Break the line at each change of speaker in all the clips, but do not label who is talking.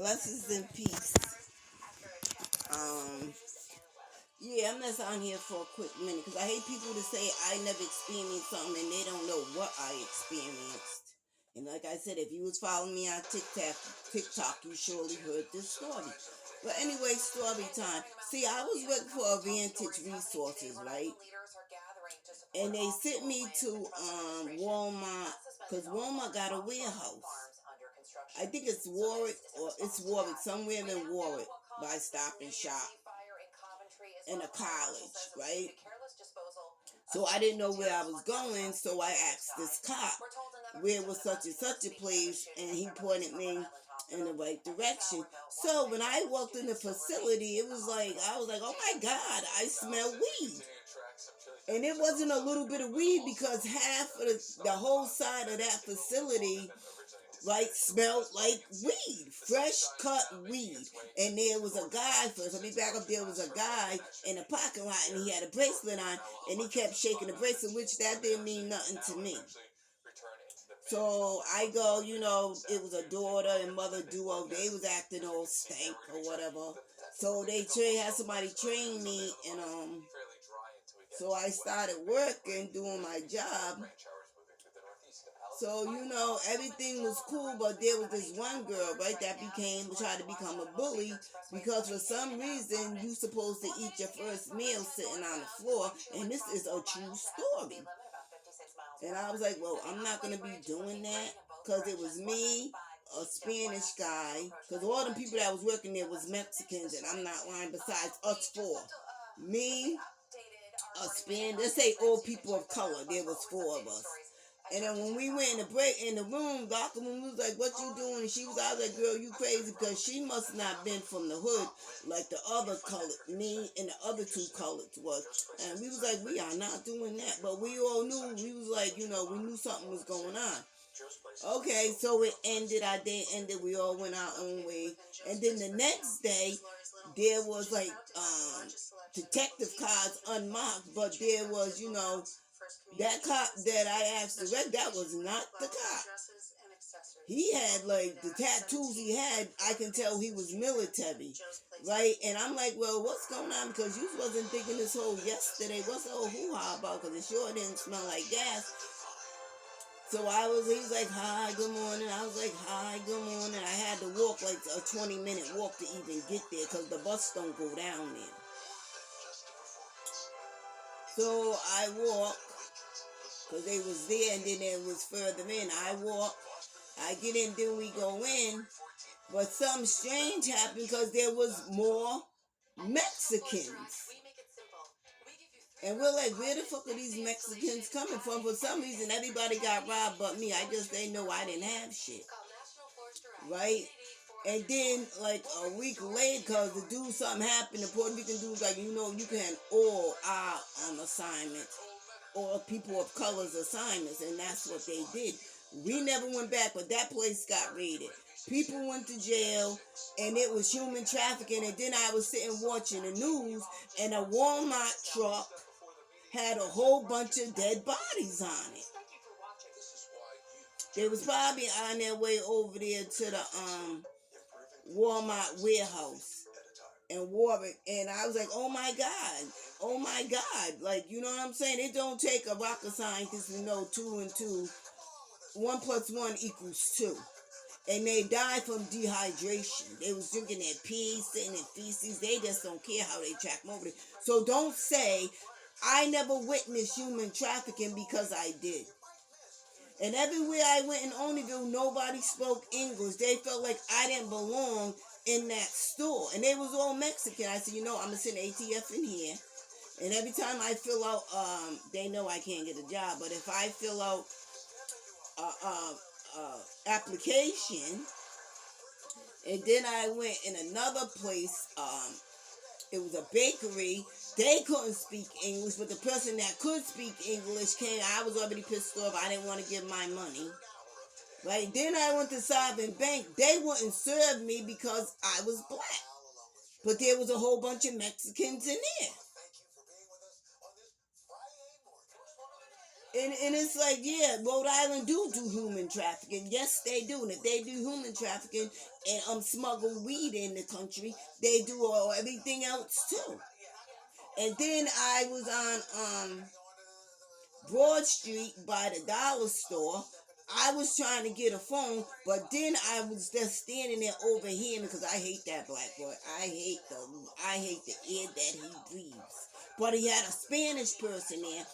Blessings and peace. Um, yeah, I'm just on here for a quick minute because I hate people to say I never experienced something and they don't know what I experienced. And like I said, if you was following me on TikTok, you surely heard this story. But anyway, story time. See, I was working for Advantage Resources, right? And they sent me to Walmart because Walmart got a warehouse. I think it's Warwick, somewhere in Warwick by Stop and Shop in a college, right? So I didn't know where I was going, so I asked this cop where was such and such a place, and he pointed me in the right direction. So when I walked in the facility, it was like I was like, oh my God, I smell weed. And it wasn't a little bit of weed because half of the whole side of that facility, right, smelled like weed, fresh cut weed. And there was a guy, first let me back up, there was a guy in the parking lot and he had a bracelet on and he kept shaking the bracelet, which that didn't mean nothing to me. So I go, it was a daughter and mother duo. They was acting all stank or whatever. So they had somebody train me, and so I started working, doing my job. So, everything was cool, but there was this one girl, right, that tried to become a bully because for some reason you supposed to eat your first meal sitting on the floor, and this is a true story. And I was like, well, I'm not going to be doing that because it was me, a Spanish guy, because all the people that was working there was Mexicans, and I'm not lying, besides us four. Me, a Spanish, let's say all people of color, there was four of us. And then when we went in the break in the room, Dr. Moon was like, what you doing? And I was like, girl, you crazy, because she must not been from the hood like the other colored, me and the other two coloreds was. And we was like, we are not doing that. But we all knew, we was like, we knew something was going on. Okay, so it ended, our day ended, we all went our own way. And then the next day, there was like detective cars unmarked, but there was, that cop that I asked to arrest, that was not the cop. He had like the tattoos he had, I can tell he was military, right? And I'm like, well, what's going on? Because you wasn't thinking this whole yesterday. What's the whole hoo-ha about? Because it sure didn't smell like gas. So he was like, hi, good morning. I was like, hi, good morning. I had to walk like a 20-minute walk to even get there because the bus don't go down there. So I walk because they was there, and then it was further in. I walk, I get in, then we go in, but something strange happened because there was more Mexicans. And we're like, where the fuck are these Mexicans coming from? For some reason, everybody got robbed but me. They know I didn't have shit. Right? And then, like, a week later, because the dude, something happened, the Puerto Rican dude's like, you can all out on assignment, or people of color's assignments, and that's what they did. We never went back, but that place got raided. People went to jail, and it was human trafficking. And then I was sitting watching the news, and a Walmart truck had a whole bunch of dead bodies on it. They was probably on their way over there to the Walmart warehouse in Warwick, and I was like, oh my God, like, you know what I'm saying? It don't take a rocket scientist to know 2 and 2, 1 + 1 = 2. And they died from dehydration. They was drinking their pee, sitting in feces. They just don't care how they track them over there. So don't say, I never witnessed human trafficking, because I did. And everywhere I went in Oneyville, nobody spoke English. They felt like I didn't belong in that store. And they was all Mexican. I said, I'm going to send ATF in here. And every time I fill out, they know I can't get a job. But if I fill out application, and then I went in another place, it was a bakery. They couldn't speak English, but the person that could speak English came. I was already pissed off. I didn't want to give my money. Right? Then I went to Sovereign Bank. They wouldn't serve me because I was black. But there was a whole bunch of Mexicans in there. And it's like, yeah, Rhode Island do human trafficking. Yes, they do. And if they do human trafficking and smuggle weed in the country, they do all everything else too. And then I was on Broad Street by the dollar store. I was trying to get a phone, but then I was just standing there overhearing because I hate that black boy. I hate the air that he breathes. But he had a Spanish person there,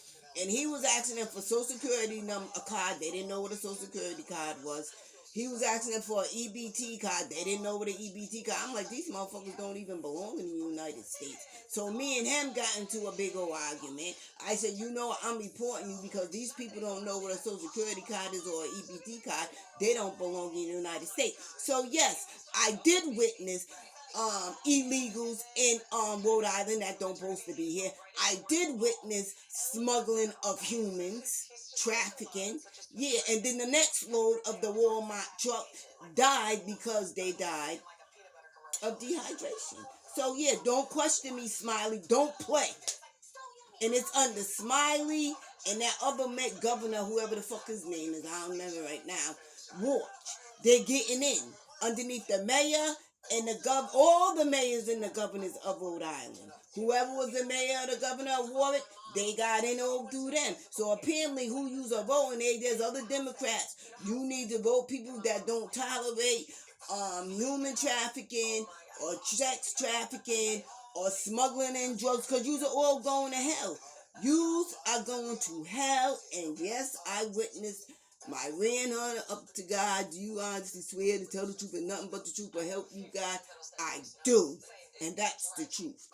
and he was asking them for Social Security a card. They didn't know what a Social Security card was. He was asking them for an EBT card. They didn't know what an EBT card. I'm like, these motherfuckers don't even belong in the United States. So me and him got into a big old argument. I said, you know, I'm reporting you because these people don't know what a Social Security card is or an EBT card. They don't belong in the United States. So yes, I did witness illegals in Rhode Island that don't supposed to be here. I did witness smuggling of humans, trafficking. Yeah, and then the next load of the Walmart truck died because they died of dehydration. So yeah, don't question me, Smiley. Don't play. And it's under Smiley and that other governor, whoever the fuck his name is, I don't remember right now. Watch. They're getting in. Underneath the mayor and the all the mayors and the governors of Rhode Island. Whoever was the mayor or the governor of Warwick, they got in all through them. So apparently who you are voting, there's other Democrats. You need to vote people that don't tolerate human trafficking or sex trafficking or smuggling in drugs, because you are all going to hell. You are going to hell, and yes, I witnessed my ran her up to God. Do you honestly swear to tell the truth and nothing but the truth, but help you God? I do, and that's the truth.